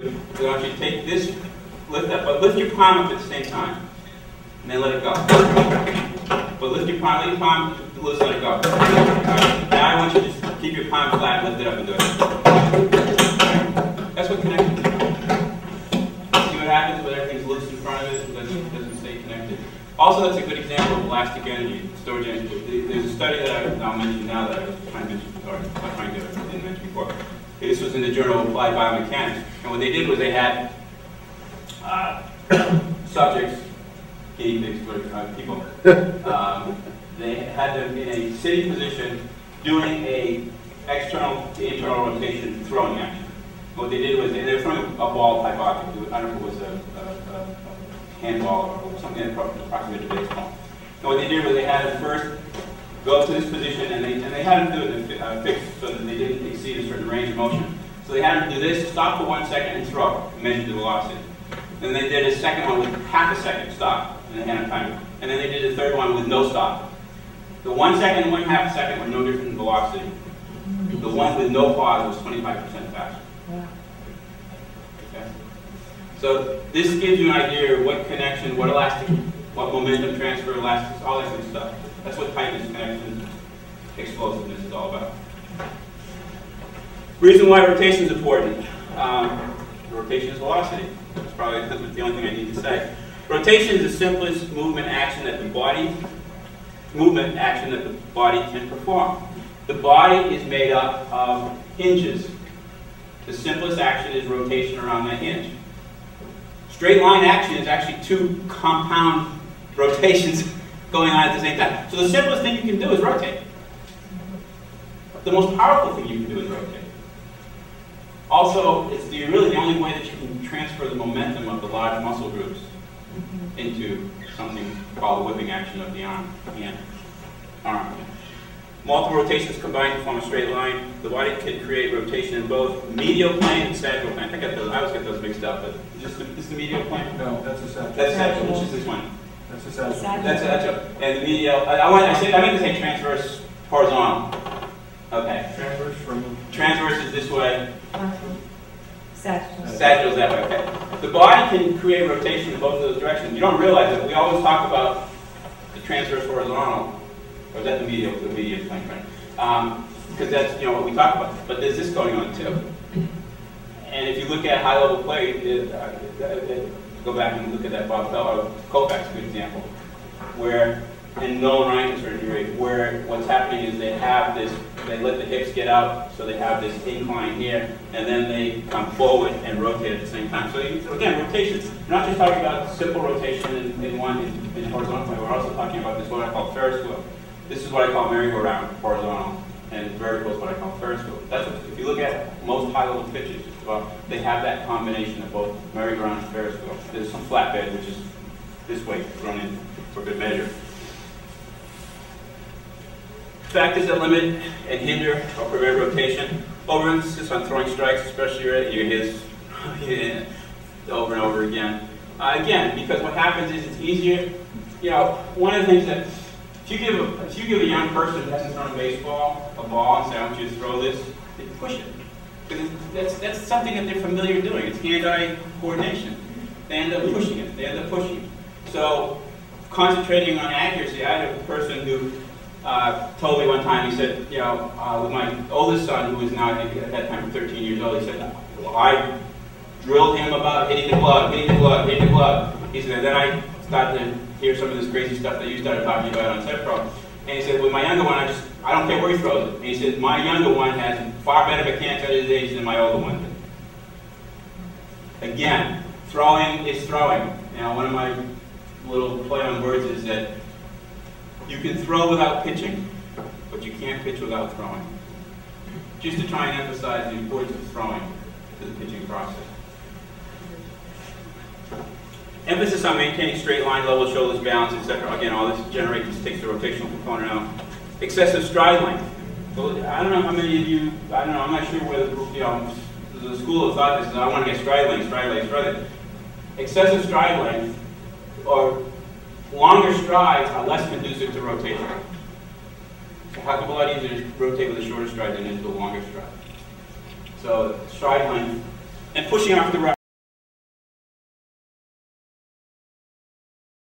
I want you to take this, lift up, but lift your palm up at the same time. And then let it go. But lift your palm, loose, let it go. Right. Now I want you to just keep your palm flat, lift it up and do it. That's what connection is. See what happens when everything's loose in front of it, it doesn't stay connected. Also, that's a good example of elastic energy, storage energy. There's a study that I'll mention now that I was trying to mention, or not trying to, I didn't mention before. This was in the Journal of Applied Biomechanics. And what they did was they had subjects, guinea pigs, people. They had them in a sitting position doing a external to internal rotation throwing action. What they did was they were throwing a ball type object. I don't know if it was a handball or something that approximated a baseball. And what they did was they had them first go up to this position, and they had them do it fixed so that they didn't exceed a certain range of motion. So they had them do this, stop for 1 second, and throw, and measure the velocity. Then they did a second one with half a second stop, and they had a timer. And then they did a third one with no stop. The 1 second and 1/2 second were no different in velocity. The one with no pause was 25% faster. Okay? So this gives you an idea of what connection, what elastic, what momentum transfer, elastic, all that kind of stuff. That's what tightness, connection, explosiveness is all about. Reason why rotation is important. Rotation is velocity. That's probably the only thing I need to say. Rotation is the simplest movement action that the body can perform. The body is made up of hinges. The simplest action is rotation around that hinge. Straight line action is actually two compound rotations going on at the same time. So the simplest thing you can do is rotate. The most powerful thing you can do is rotate. Also, it's really the only way that you can transfer the momentum of the large muscle groups into something called the whipping action of the arm. Multiple rotations combined to form a straight line. The body can create rotation in both medial plane and sagittal plane. I always get those mixed up, but is this the medial plane? No, that's a sagittal. That's sagittal. Which is this one? That's a sagittal. That's sagittal. And the medial, I meant to say transverse horizontal. Okay. Transverse from? Transverse is this way. Sagittal. Sagittal is that way, okay. The body can create rotation in both of those directions. You don't realize it. We always talk about the transverse horizontal, or is that the medial plane, right? Because that's what we talk about. But there's this going on too. And if you look at high-level play, go back and look at that Bob Feller, Kopac's a good example, where, and Nolan Ryan to a certain degree, where what's happening is they have this, they let the hips get out, so they have this incline here, and then they come forward and rotate at the same time. So again, rotation. We're not just talking about simple rotation in horizontal plane, we're also talking about this, what I call Ferris wheel. This is what I call merry-go-round, horizontal, and vertical is what I call Ferris wheel. That's what, if you look at most high-level pitches, they have that combination of both merry-go-round and Ferris wheel. There's some flatbed, which is this way, thrown in for good measure. Factors that limit and hinder or prevent rotation. Overemphasis on throwing strikes, especially you hear this over and over again. Again, because what happens is it's easier. One of the things that if you give a young person who hasn't thrown a baseball a ball and say, I want you to throw this, they push it. Because that's something that they're familiar doing. It's hand-eye coordination. They end up pushing it. They end up pushing it. So concentrating on accuracy, I had a person who told me one time, he said, with my oldest son, who was now at that time 13 years old, he said, I drilled him about hitting the glove, hitting the glove, hitting the glove. He said, then I started to hear some of this crazy stuff that you started talking about on Set Pro. And he said, with my younger one, I don't care where he throws it. And he said, my younger one has far better mechanics at his age than my older one did. Again, throwing is throwing. One of my little play on words is that you can throw without pitching, but you can't pitch without throwing. Just to try and emphasize the importance of throwing to the pitching process. Emphasis on maintaining straight line, level shoulders, balance, etc. Again, all this takes the rotational component out. Excessive stride length. So I don't know how many of you, I'm not sure whether, the school of thought is, I want to get stride length, stride length, stride length. Excessive stride length, or longer strides, are less conducive to rotation. So how come a lot easier to rotate with a shorter stride than it is with a longer stride? So stride length and pushing off the right.